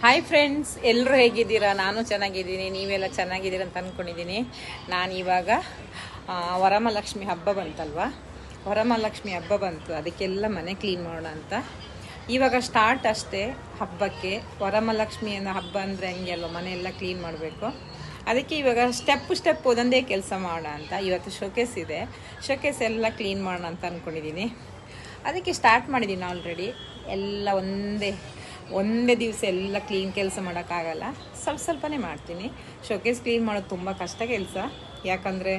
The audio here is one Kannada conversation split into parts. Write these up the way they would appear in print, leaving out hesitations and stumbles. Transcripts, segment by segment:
ಹಾಯ್ ಫ್ರೆಂಡ್ಸ್, ಎಲ್ಲರೂ ಹೇಗಿದ್ದೀರಾ? ನಾನು ಚೆನ್ನಾಗಿದ್ದೀನಿ, ನೀವೆಲ್ಲ ಚೆನ್ನಾಗಿದ್ದೀರ ಅಂತ ಅಂದ್ಕೊಂಡಿದ್ದೀನಿ. ನಾನು ಇವಾಗ ವರಮಹಾಲಕ್ಷ್ಮಿ ಹಬ್ಬ ಬಂತಲ್ವಾ, ವರಮಹಾಲಕ್ಷ್ಮಿ ಹಬ್ಬ ಬಂತು, ಅದಕ್ಕೆಲ್ಲ ಮನೆ ಕ್ಲೀನ್ ಮಾಡೋಣ ಅಂತ ಇವಾಗ ಸ್ಟಾರ್ಟ್ ಅಷ್ಟೇ. ಹಬ್ಬಕ್ಕೆ ವರಮಹಾಲಕ್ಷ್ಮಿ ಅನ್ನೋ ಹಬ್ಬ ಅಂದರೆ ಹಂಗೆ ಅಲ್ವ, ಮನೆಯೆಲ್ಲ ಕ್ಲೀನ್ ಮಾಡಬೇಕು. ಅದಕ್ಕೆ ಇವಾಗ ಸ್ಟೆಪ್ ಒಂದೊಂದೇ ಕೆಲಸ ಮಾಡೋಣ ಅಂತ. ಇವತ್ತು ಶೋಕೇಸ್ ಇದೆ, ಶೋಕೇಸ್ ಎಲ್ಲ ಕ್ಲೀನ್ ಮಾಡೋಣ ಅಂತ ಅಂದ್ಕೊಂಡಿದ್ದೀನಿ. ಅದಕ್ಕೆ ಸ್ಟಾರ್ಟ್ ಮಾಡಿದ್ದೀನಿ ಆಲ್ರೆಡಿ. ಎಲ್ಲ ಒಂದೇ ದಿವಸ ಎಲ್ಲ ಕ್ಲೀನ್ ಕೆಲಸ ಮಾಡೋಕ್ಕಾಗಲ್ಲ, ಸ್ವಲ್ಪನೇ ಮಾಡ್ತೀನಿ. ಶೋಕೇಸ್ ಕ್ಲೀನ್ ಮಾಡೋದು ತುಂಬ ಕಷ್ಟ ಕೆಲಸ, ಯಾಕಂದರೆ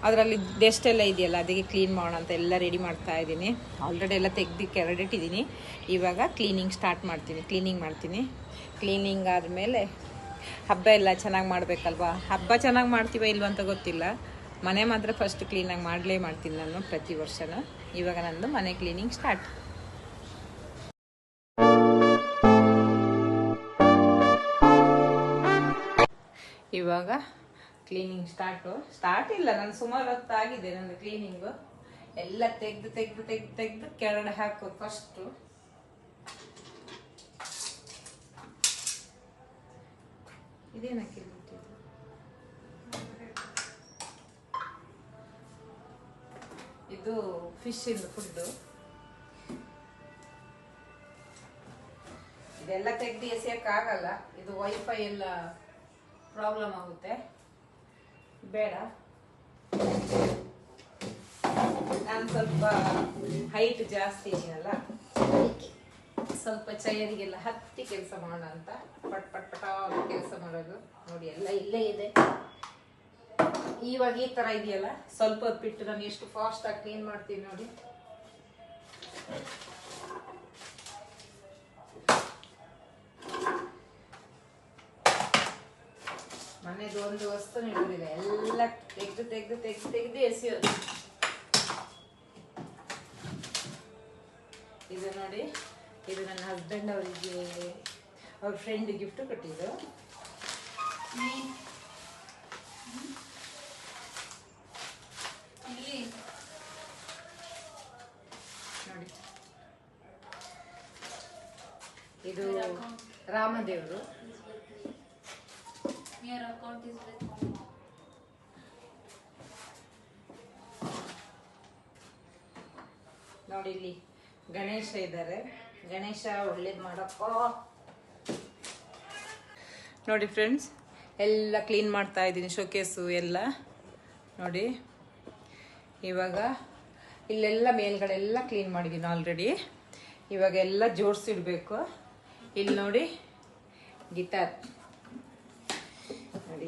ಅದರಲ್ಲಿ ಡೆಸ್ಟ್ ಎಲ್ಲ ಇದೆಯಲ್ಲ, ಅದಕ್ಕೆ ಕ್ಲೀನ್ ಮಾಡೋಣ ಅಂತ ಎಲ್ಲ ರೆಡಿ ಮಾಡ್ತಾ ಇದ್ದೀನಿ. ಆಲ್ರೆಡಿ ಎಲ್ಲ ತೆಗ್ದು ಕೆರಡಿಟ್ಟಿದ್ದೀನಿ. ಇವಾಗ ಕ್ಲೀನಿಂಗ್ ಮಾಡ್ತೀನಿ. ಕ್ಲೀನಿಂಗ್ ಆದಮೇಲೆ ಹಬ್ಬ ಎಲ್ಲ ಚೆನ್ನಾಗಿ ಮಾಡಬೇಕಲ್ವಾ. ಹಬ್ಬ ಚೆನ್ನಾಗಿ ಮಾಡ್ತೀವ ಇಲ್ವ ಅಂತ ಗೊತ್ತಿಲ್ಲ, ಮನೆ ಮಾತ್ರ ಫಸ್ಟ್ ಕ್ಲೀನಾಗಿ ಮಾಡ್ತೀನಿ ನಾನು ಪ್ರತಿ ವರ್ಷನೂ. ಇವಾಗ ನಂದು ಮನೆ ಕ್ಲೀನಿಂಗ್ ಸ್ಟಾರ್ಟ್. ಇವಾಗ ಕ್ಲೀನಿಂಗ್ ಸ್ಟಾರ್ಟ್ ಇಲ್ಲ, ನಾನು ಸುಮಾರು ಹೊತ್ತಾಗಿದೆ ನನ್ನ ಕ್ಲೀನಿಂಗು. ಎಲ್ಲ ತೆಗ್ದು ಕೆಳಗಡೆ ಹಾಕೋದು ಫಸ್ಟು. ಇದೇನಕ್ಕೆ ಇದು ಫಿಶ್ ಇಂದು ಫುಡ್ಡು. ಇದೆಲ್ಲ ತೆಗ್ದು ಎಸೆಯಕ್ಕಾಗಲ್ಲ, ಇದು ವೈಫೈ ಎಲ್ಲ ಪ್ರಾಬ್ಲಮ್ ಆಗುತ್ತೆ, ಬೇಡ. ನಾನು ಸ್ವಲ್ಪ ಹೈಟ್ ಜಾಸ್ತಿ ಇದೆಯಲ್ಲ, ಸ್ವಲ್ಪ ಚೇರಿಗೆಲ್ಲ ಹತ್ತಿ ಕೆಲಸ ಮಾಡೋಣ ಅಂತ ಪಟ್ ಕೆಲಸ ಮಾಡೋದು. ನೋಡಿ ಎಲ್ಲ ಇಲ್ಲೇ ಇದೆ. ಇವಾಗ ಈ ತರ ಇದೆಯಲ್ಲ, ಸ್ವಲ್ಪ ಹೊತ್ತು ಬಿಟ್ಟು ನಾನು ಎಷ್ಟು ಫಾಸ್ಟ್ ಆಗಿ ಕ್ಲೀನ್ ಮಾಡ್ತೀನಿ ನೋಡಿ. ಮನೆದು ಒಂದು ವಸ್ತು ಇಡುವುದಿಲ್ಲ, ಎಲ್ಲ ತೆಗ್ದು ಎಸೆಯೋದು. ಇದು ನೋಡಿ, ಇದು ನನ್ನ ಹಸ್ಬೆಂಡ್ ಅವರಿಗೆ ಅವ್ರ ಫ್ರೆಂಡ್ ಗಿಫ್ಟ್ ಕೊಟ್ಟಿದ್ದು. ನೋಡಿ, ಇದು ರಾಮದೇವರು. ನೋಡಿ, ಇಲ್ಲಿ ಗಣೇಶ ಇದ್ದಾರೆ. ಗಣೇಶ ಒಳ್ಳೇದು ಮಾಡಪ್ಪ. ನೋಡಿ ಫ್ರೆಂಡ್ಸ್, ಎಲ್ಲ ಕ್ಲೀನ್ ಮಾಡ್ತಾ ಇದ್ದೀನಿ, ಶೋಕೇಸು ಎಲ್ಲ ನೋಡಿ. ಇವಾಗ ಇಲ್ಲೆಲ್ಲ ಮೇಲ್ಗಡೆ ಎಲ್ಲ ಕ್ಲೀನ್ ಮಾಡಿದ್ದೀನಿ ಆಲ್ರೆಡಿ. ಇವಾಗ ಎಲ್ಲ ಜೋಡಿಸಿಡ್ಬೇಕು. ಇಲ್ಲಿ ನೋಡಿ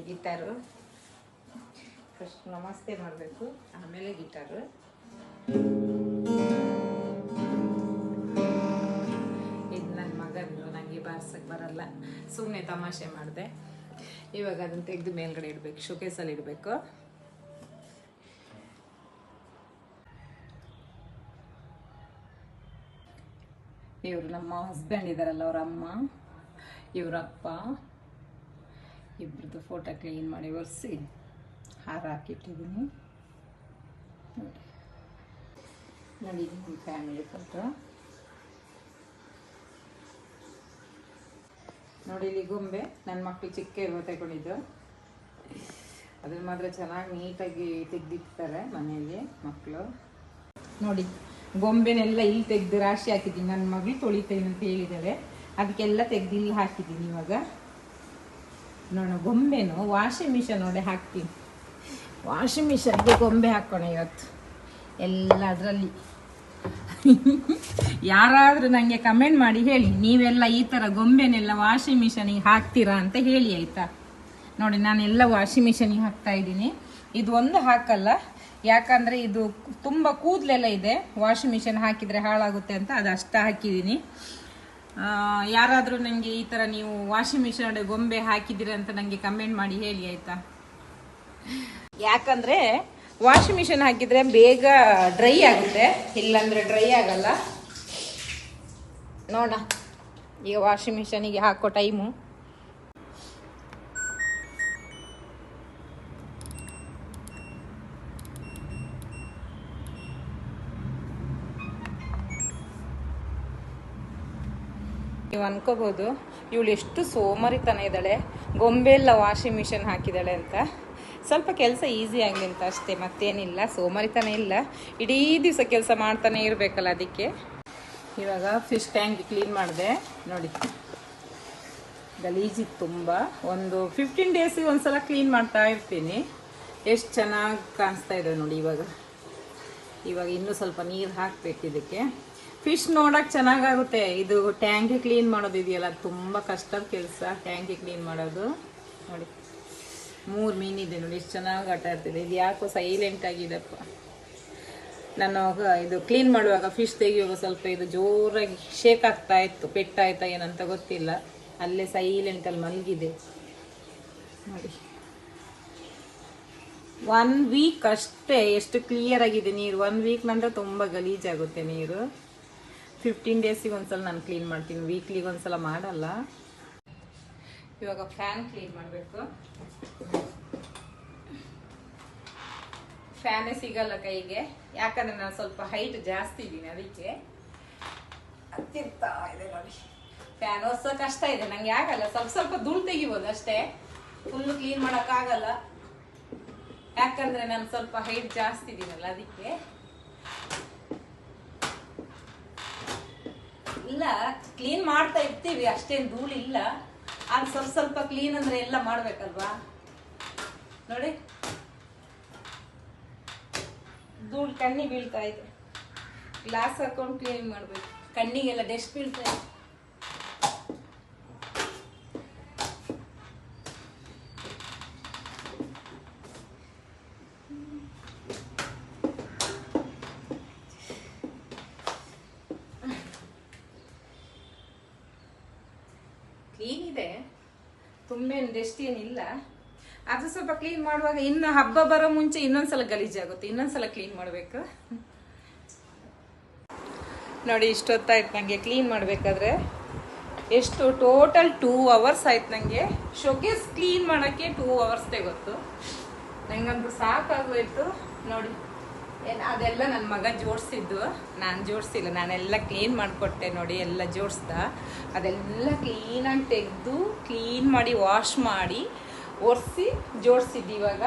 ಗಿಟಾರು ಫಸ್ಟ್ ನಮಸ್ತೆ ಮಾಡಬೇಕು, ಆಮೇಲೆ ಗಿಟಾರು. ಇದು ನನ್ನ ಮಗಂದು, ನನಗೆ ಬಾರ್ಸಕ್ಕೆ ಬರಲ್ಲ, ಸುಮ್ಮನೆ ತಮಾಷೆ ಮಾಡಿದೆ. ಇವಾಗ ಅದನ್ನು ತೆಗೆದು ಮೇಲ್ಗಡೆ ಇಡಬೇಕು, ಶೋಕೇಸಲ್ಲಿ ಇಡಬೇಕು. ಇವರು ನಮ್ಮ ಹಸ್ಬೆಂಡ್ ಇದ್ದಾರಲ್ಲ, ಅವ್ರ ಅಮ್ಮ, ಇವರಪ್ಪ, ಇಬ್ಬರದ್ದು ಫೋಟೋ ಕ್ಲೀನ್ ಮಾಡಿ ಒರೆಸಿ ಹಾರ ಹಾಕಿಟ್ಟಿದ್ದೀನಿ. ನೋಡಿ, ನಮ್ಮ ಫ್ಯಾಮಿಲಿ ಫೋಟೋ ನೋಡಿ. ಇಲ್ಲಿ ಗೊಂಬೆ ನನ್ನ ಮಕ್ಕಳು ಚಿಕ್ಕ ಇರುವ ತಗೊಂಡಿದ್ದು, ಅದನ್ನು ಮಾತ್ರ ಚೆನ್ನಾಗಿ ನೀಟಾಗಿ ತೆಗೆದಿರ್ತಾರೆ ಮನೆಯಲ್ಲಿ ಮಕ್ಕಳು. ನೋಡಿ, ಗೊಂಬೆನೆಲ್ಲ ಇಲ್ಲಿ ತೆಗೆದು ರಾಶಿ ಹಾಕಿದ್ದೀನಿ. ನನ್ನ ಮಗಳು ತೊಳಿತೇನೆ ಅಂತ ಹೇಳಿದ್ದಾಳೆ, ಅದಕ್ಕೆಲ್ಲ ತೆಗೆದು ಇಲ್ಲಿ ಹಾಕಿದ್ದೀನಿ. ಇವಾಗ ನೋಡೋಣ, ಗೊಂಬೆನು ವಾಷಿಂಗ್ ಮಿಷನ್ ನೋಡಿ ಹಾಕ್ತೀನಿ. ವಾಷಿಂಗ್ ಮಿಷನ್ಗೆ ಗೊಂಬೆ ಹಾಕೋಣ ಇವತ್ತು ಎಲ್ಲ. ಅದರಲ್ಲಿ ಯಾರಾದರೂ ನನಗೆ ಕಮೆಂಟ್ ಮಾಡಿ ಹೇಳಿ, ನೀವೆಲ್ಲ ಈ ಥರ ಗೊಂಬೆನೆಲ್ಲ ವಾಷಿಂಗ್ ಮಿಷನಿಗೆ ಹಾಕ್ತೀರಾ ಅಂತ ಹೇಳಿ, ಆಯಿತಾ? ನೋಡಿ, ನಾನೆಲ್ಲ ವಾಷಿಂಗ್ ಮಿಷನಿಗೆ ಹಾಕ್ತಾ ಇದ್ದೀನಿ. ಇದು ಒಂದು ಹಾಕಲ್ಲ, ಯಾಕಂದರೆ ಇದು ತುಂಬ ಕೂದಲೆಲ್ಲ ಇದೆ, ವಾಷಿಂಗ್ ಮಿಷನ್ ಹಾಕಿದರೆ ಹಾಳಾಗುತ್ತೆ ಅಂತ ಅದು ಅಷ್ಟ ಹಾಕಿದ್ದೀನಿ. ಯಾರಾದರೂ ನನಗೆ ಈ ಥರ ನೀವು ವಾಷಿಂಗ್ ಮಿಷನ್ ಗೊಂಬೆ ಹಾಕಿದ್ದೀರ ಅಂತ ನನಗೆ ಕಮೆಂಟ್ ಮಾಡಿ ಹೇಳಿ, ಆಯಿತಾ? ಯಾಕಂದರೆ ವಾಷಿಂಗ್ ಮಿಷನ್ ಹಾಕಿದರೆ ಬೇಗ ಡ್ರೈ ಆಗುತ್ತೆ, ಇಲ್ಲಾಂದರೆ ಡ್ರೈ ಆಗಲ್ಲ. ನೋಡ, ಈಗ ವಾಷಿಂಗ್ ಮಿಷನಿಗೆ ಹಾಕೋ ಟೈಮು. ನೀವು ಅನ್ಕೋಬೋದು ಇವಳು ಎಷ್ಟು ಸೋಮಾರಿತನ ಇದ್ದಾಳೆ, ಗೊಂಬೆ ಎಲ್ಲ ವಾಷಿಂಗ್ ಮಿಷಿನ್ ಹಾಕಿದ್ದಾಳೆ ಅಂತ. ಸ್ವಲ್ಪ ಕೆಲಸ ಈಸಿ ಆಗಲಿ ಅಂತ ಅಷ್ಟೇ, ಮತ್ತೇನಿಲ್ಲ, ಸೋಮಾರಿತನ ಇಲ್ಲ. ಇಡೀ ದಿವಸ ಕೆಲಸ ಮಾಡ್ತಾನೆ ಇರಬೇಕಲ್ಲ, ಅದಕ್ಕೆ. ಇವಾಗ ಫಿಶ್ ಟ್ಯಾಂಕ್ ಕ್ಲೀನ್ ಮಾಡಿದೆ ನೋಡಿ, ಗಲೀಜಿತ್ತು ತುಂಬ. ಒಂದು 15 ಡೇಸಿಗೆ ಒಂದ್ಸಲ ಕ್ಲೀನ್ ಮಾಡ್ತಾ ಇರ್ತೀನಿ. ಎಷ್ಟು ಚೆನ್ನಾಗಿ ಕಾಣಿಸ್ತಾ ಇದೆ ನೋಡಿ. ಇವಾಗ ಇನ್ನೂ ಸ್ವಲ್ಪ ನೀರು ಹಾಕಬೇಕು ಇದಕ್ಕೆ. ಫಿಶ್ ನೋಡೋಕೆ ಚೆನ್ನಾಗಾಗುತ್ತೆ. ಇದು ಟ್ಯಾಂಕಿ ಕ್ಲೀನ್ ಮಾಡೋದಿದೆಯಲ್ಲ, ತುಂಬ ಕಷ್ಟದ ಕೆಲಸ ಟ್ಯಾಂಕಿ ಕ್ಲೀನ್ ಮಾಡೋದು. ನೋಡಿ 3 ಮೀನಿದೆ ನೋಡಿ, ಎಷ್ಟು ಚೆನ್ನಾಗಿ ಆಟ ಆಡ್ತಿದೆ. ಇದು ಯಾಕೋ ಸೈಲೆಂಟ್ ಆಗಿದೆಪ್ಪ. ನಾನು ಇದು ಕ್ಲೀನ್ ಮಾಡುವಾಗ ಫಿಶ್ ತೆಗಿಯುವಾಗ ಸ್ವಲ್ಪ ಇದು ಜೋರಾಗಿ ಶೇಕ್ ಆಗ್ತಾ ಇತ್ತು, ಪೆಟ್ಟಾಯ್ತಾ ಏನಂತ ಗೊತ್ತಿಲ್ಲ. ಅಲ್ಲೇ ಸೈಲೆಂಟಲ್ಲಿ ಮಲಗಿದೆ ನೋಡಿ. 1 ವೀಕ್ ಅಷ್ಟೇ, ಎಷ್ಟು ಕ್ಲಿಯರ್ ಆಗಿದೆ ನೀರು. 1 ವೀಕ್ ನಂತರ ತುಂಬ ಗಲೀಜಾಗುತ್ತೆ ನೀರು. 15 ಡೇಸಿಗೆ ಒಂದ್ಸಲ ನಾನು ಕ್ಲೀನ್ ಮಾಡ್ತೀನಿ, ವೀಕ್ಲಿಗೆ ಒಂದ್ಸಲ ಮಾಡಲ್ಲ. ಇವಾಗ ಫ್ಯಾನ್ ಕ್ಲೀನ್ ಮಾಡಬೇಕು. ಫ್ಯಾನೇ ಸಿಗಲ್ಲ ಕೈಗೆ, ಯಾಕಂದ್ರೆ ನಾನು ಸ್ವಲ್ಪ ಹೈಟ್ ಜಾಸ್ತಿ ಇದ್ದೀನಿ, ಅದಕ್ಕೆ ಹತ್ತಿರ್ತಾ ಇದೆ ನೋಡಿ. ಫ್ಯಾನ್ ಒರ್ಸೋ ಕಷ್ಟ ಇದೆ ನಂಗೆ, ಆಗಲ್ಲ. ಸ್ವಲ್ಪ ಧೂಳು ತೆಗಿಬೋದು ಅಷ್ಟೇ, ಫುಲ್ಲು ಕ್ಲೀನ್ ಮಾಡೋಕ್ಕಾಗಲ್ಲ. ಯಾಕಂದ್ರೆ ನಾನು ಸ್ವಲ್ಪ ಹೈಟ್ ಜಾಸ್ತಿ ಇದೀನಲ್ಲ, ಅದಕ್ಕೆ. ಇಲ್ಲ, ಕ್ಲೀನ್ ಮಾಡ್ತಾ ಇರ್ತೀವಿ, ಅಷ್ಟೇನು ಧೂಳು ಇಲ್ಲ. ಆಗ ಸ್ವಲ್ಪ ಕ್ಲೀನ್ ಅಂದ್ರೆ ಎಲ್ಲ ಮಾಡ್ಬೇಕಲ್ವಾ ನೋಡಿ. ಧೂಳು ಕಣ್ಣಿಗೆ ಬೀಳ್ತಾ ಇದೆ, ಗ್ಲಾಸ್ ಹಾಕೊಂಡು ಕ್ಲೀನ್ ಮಾಡ್ಬೇಕು. ಕಣ್ಣಿಗೆಲ್ಲ ಡಸ್ಟ್ ಬೀಳ್ತಾ ಇದೆ. ಕ್ಲೀನ್ ಇದೆ, ತುಂಬೇನು ಡಸ್ಟ್ ಏನಿಲ್ಲ. ಅದು ಸ್ವಲ್ಪ ಕ್ಲೀನ್ ಮಾಡುವಾಗ, ಇನ್ನು ಹಬ್ಬ ಬರೋ ಮುಂಚೆ ಇನ್ನೊಂದ್ಸಲ ಗಲೀಜಾಗುತ್ತೆ, ಇನ್ನೊಂದ್ಸಲ ಕ್ಲೀನ್ ಮಾಡಬೇಕು ನೋಡಿ. ಇಷ್ಟೊತ್ತಾಯ್ತು ನನಗೆ ಕ್ಲೀನ್ ಮಾಡಬೇಕಾದ್ರೆ. ಎಷ್ಟು ಟೋಟಲ್ 2 ಅವರ್ಸ್ ಆಯ್ತು ನನಗೆ. ಶೋಕೇಸ್ ಕ್ಲೀನ್ ಮಾಡೋಕ್ಕೆ 2 ಅವರ್ಸ್ ತೆಗೊತ್ತು. ನಂಗಂತೂ ಸಾಕಾಗೋಯ್ತು ನೋಡಿ. ಅದೆಲ್ಲ ನನ್ನ ಮಗ ಜೋಡಿಸಿದ್ದು, ನಾನು ಜೋಡಿಸಿಲ್ಲ. ನಾನೆಲ್ಲ ಕ್ಲೀನ್ ಮಾಡಿಕೊಟ್ಟೆ ನೋಡಿ, ಎಲ್ಲ ಜೋಡಿಸ್ದ. ಅದೆಲ್ಲ ಕ್ಲೀನಾಗಿ ತೆಗೆದು ಕ್ಲೀನ್ ಮಾಡಿ ವಾಶ್ ಮಾಡಿ ಒರೆಸಿ ಜೋಡಿಸಿದ್ದು. ಇವಾಗ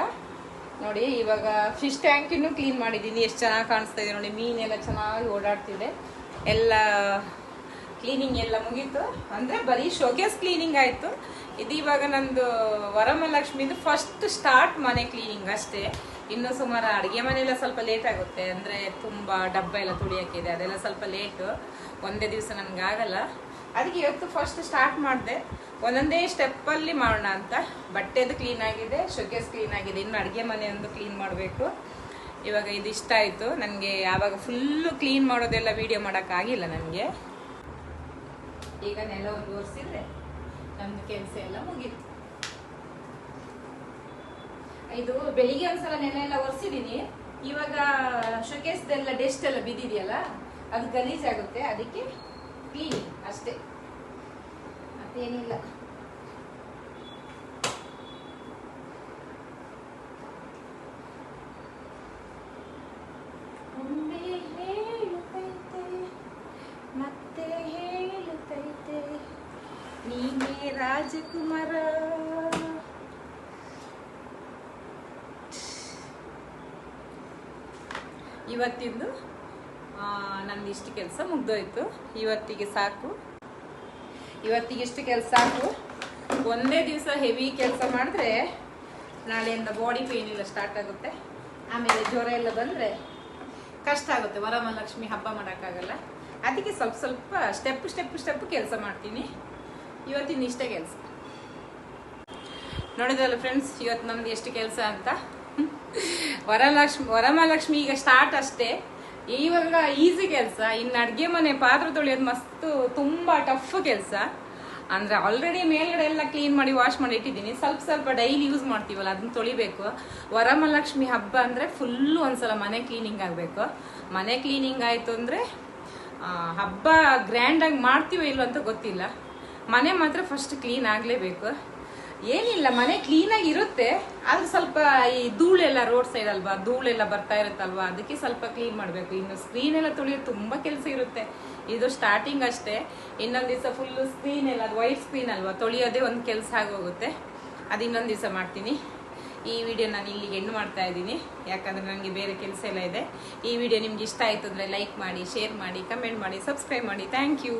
ನೋಡಿ, ಇವಾಗ ಫಿಶ್ ಟ್ಯಾಂಕಿನೂ ಕ್ಲೀನ್ ಮಾಡಿದ್ದೀನಿ. ಎಷ್ಟು ಚೆನ್ನಾಗಿ ಕಾಣಿಸ್ತಾ ಇದೆ ನೋಡಿ, ಮೀನೆಲ್ಲ ಚೆನ್ನಾಗಿ ಓಡಾಡ್ತಿದೆ. ಎಲ್ಲ ಕ್ಲೀನಿಂಗ್ ಎಲ್ಲ ಮುಗೀತು. ಅಂದರೆ ಬರೀ ಶೋಕೇಸ್ ಕ್ಲೀನಿಂಗ್ ಆಯಿತು. ಇದು ಇವಾಗ ನಂದು ವರಮಹಾಲಕ್ಷ್ಮಿದು ಫಸ್ಟ್ ಸ್ಟಾರ್ಟ್ ಮನೆ ಕ್ಲೀನಿಂಗ್ ಅಷ್ಟೇ. ಇನ್ನೂ ಸುಮಾರು ಅಡುಗೆ ಮನೆಯೆಲ್ಲ ಸ್ವಲ್ಪ ಲೇಟ್ ಆಗುತ್ತೆ, ಅಂದರೆ ತುಂಬ ಡಬ್ಬ ಎಲ್ಲ ತುಳಿಯೋಕ್ಕಿದೆ, ಅದೆಲ್ಲ ಸ್ವಲ್ಪ ಲೇಟು. ಒಂದೇ ದಿವಸ ನನಗಾಗಲ್ಲ, ಅದಕ್ಕೆ ಇವತ್ತು ಫಸ್ಟ್ ಸ್ಟಾರ್ಟ್ ಮಾಡಿದೆ. ಒಂದೊಂದೇ ಸ್ಟೆಪ್ಪಲ್ಲಿ ಮಾಡೋಣ ಅಂತ. ಬಟ್ಟೆದು ಕ್ಲೀನ್ ಆಗಿದೆ, ಶೋಕೇಸ್ ಕ್ಲೀನ್ ಆಗಿದೆ, ಇನ್ನು ಅಡುಗೆ ಮನೆ ಒಂದು ಕ್ಲೀನ್ ಮಾಡಬೇಕು. ಇವಾಗ ಇದು ಇಷ್ಟ ಆಯಿತು ನನಗೆ. ಯಾವಾಗ ಫುಲ್ಲು ಕ್ಲೀನ್ ಮಾಡೋದೆಲ್ಲ ವೀಡಿಯೋ ಮಾಡೋಕ್ಕಾಗಿಲ್ಲ ನನಗೆ. ಈಗ ನೆಲ ಒಂದು ಒರೆಸಿದ್ರೆ ನಮ್ಮದು ಕೆಲಸ ಎಲ್ಲ ಮುಗೀತು. ಇದು ಬೆಳಿಗ್ಗೆ ಒಂದ್ಸಲ ನೆಲ ಎಲ್ಲ ಒರೆಸಿದ್ದೀನಿ. ಇವಾಗ ಶೋಕೇಸ್ದೆಲ್ಲ ಡಸ್ಟ್ ಎಲ್ಲ ಬಿದ್ದಿದೆಯಲ್ಲ, ಅದು ಗಲೀಜಾಗುತ್ತೆ, ಅದಕ್ಕೆ ಕ್ಲೀನಿಂಗ್ ಅಷ್ಟೇ, ಮತ್ತೇನಿಲ್ಲ. ಮತ್ತೆ ಹೇಳುತ್ತೈತೆ ನೀನೇ ರಾಜಕುಮಾರ. ಇವತ್ತಿಂದು ನಂದು ಇಷ್ಟು ಕೆಲಸ ಮುಗ್ದೋಯ್ತು. ಇವತ್ತಿಗೆ ಸಾಕು, ಇವತ್ತಿಗೆ ಇಷ್ಟು ಕೆಲಸ ಸಾಕು. ಒಂದೇ ದಿವಸ ಹೆವಿ ಕೆಲಸ ಮಾಡಿದ್ರೆ ನಾಳೆಯಿಂದ ಬಾಡಿ ಪೇನ್ ಎಲ್ಲ ಸ್ಟಾರ್ಟ್ ಆಗುತ್ತೆ. ಆಮೇಲೆ ಜ್ವರ ಎಲ್ಲ ಬಂದರೆ ಕಷ್ಟ ಆಗುತ್ತೆ. ವರಮಹಾಲಕ್ಷ್ಮಿ ಹಬ್ಬ ಮಾಡೋಕ್ಕಾಗಲ್ಲ. ಅದಕ್ಕೆ ಸ್ವಲ್ಪ ಸ್ಟೆಪ್ ಕೆಲಸ ಮಾಡ್ತೀನಿ. ಇವತ್ತಿನ ಇಷ್ಟೇ ಕೆಲಸ. ನೋಡಿದ್ರಲ್ಲ ಫ್ರೆಂಡ್ಸ್, ಇವತ್ತು ನಮ್ದು ಎಷ್ಟು ಕೆಲಸ ಅಂತ. ವರಮಹಾಲಕ್ಷ್ಮಿ ಈಗ ಸ್ಟಾರ್ಟ್ ಅಷ್ಟೇ. ಇವಾಗ ಈಸಿ ಕೆಲಸ. ಇನ್ನು ಅಡುಗೆ ಮನೆ ಪಾತ್ರೆ ತೊಳೆಯೋದು ಮಸ್ತು ತುಂಬ ಟಫ್ ಕೆಲಸ. ಅಂದರೆ ಆಲ್ರೆಡಿ ಮೇಲ್ಗಡೆ ಎಲ್ಲ ಕ್ಲೀನ್ ಮಾಡಿ ವಾಶ್ ಮಾಡಿ ಇಟ್ಟಿದ್ದೀನಿ. ಸ್ವಲ್ಪ ಡೈಲಿ ಯೂಸ್ ಮಾಡ್ತೀವಲ್ಲ, ಅದನ್ನ ತೊಳಿಬೇಕು. ವರಮಹಾಲಕ್ಷ್ಮಿ ಹಬ್ಬ ಅಂದರೆ ಫುಲ್ಲು ಒಂದ್ಸಲ ಮನೆ ಕ್ಲೀನಿಂಗ್ ಆಗಬೇಕು. ಮನೆ ಕ್ಲೀನಿಂಗ್ ಆಯಿತು ಅಂದರೆ ಹಬ್ಬ ಗ್ರ್ಯಾಂಡಾಗಿ ಮಾಡ್ತೀವೋ ಇಲ್ಲೋ ಅಂತ ಗೊತ್ತಿಲ್ಲ. ಮನೆ ಮಾತ್ರ ಫಸ್ಟ್ ಕ್ಲೀನ್ ಆಗಲೇಬೇಕು. ಏನಿಲ್ಲ, ಮನೆ ಕ್ಲೀನಾಗಿ ಇರುತ್ತೆ, ಆದ್ರೆ ಸ್ವಲ್ಪ ಈ ಧೂಳೆಲ್ಲ ರೋಡ್ ಸೈಡ್ ಅಲ್ವಾ, ಧೂಳೆಲ್ಲ ಬರ್ತಾ ಇರುತ್ತಲ್ವಾ, ಅದಕ್ಕೆ ಸ್ವಲ್ಪ ಕ್ಲೀನ್ ಮಾಡಬೇಕು. ಇನ್ನು ಸ್ಕ್ರೀನ್ ಎಲ್ಲ ತೊಳೆಯೋದು ತುಂಬ ಕೆಲಸ ಇರುತ್ತೆ. ಇದು ಸ್ಟಾರ್ಟಿಂಗ್ ಅಷ್ಟೇ. ಇನ್ನೊಂದು ದಿವಸ ಫುಲ್ಲು ಸ್ಕ್ರೀನ್ ಎಲ್ಲ, ಅದು ವೈಟ್ ಸ್ಕ್ರೀನ್ ಅಲ್ವಾ, ತೊಳೆಯೋದೇ ಒಂದು ಕೆಲಸ ಆಗೋಗುತ್ತೆ. ಅದು ಇನ್ನೊಂದು ದಿವಸ ಮಾಡ್ತೀನಿ. ಈ ವಿಡಿಯೋ ನಾನು ಇಲ್ಲಿಗೆ ಎಂಡ್ ಮಾಡ್ತಾ ಇದ್ದೀನಿ, ಯಾಕಂದರೆ ನನಗೆ ಬೇರೆ ಕೆಲಸ ಎಲ್ಲ ಇದೆ. ಈ ವಿಡಿಯೋ ನಿಮ್ಗೆ ಇಷ್ಟ ಆಯಿತು ಅಂದರೆ ಲೈಕ್ ಮಾಡಿ, ಶೇರ್ ಮಾಡಿ, ಕಮೆಂಟ್ ಮಾಡಿ, ಸಬ್ಸ್ಕ್ರೈಬ್ ಮಾಡಿ. Thank you.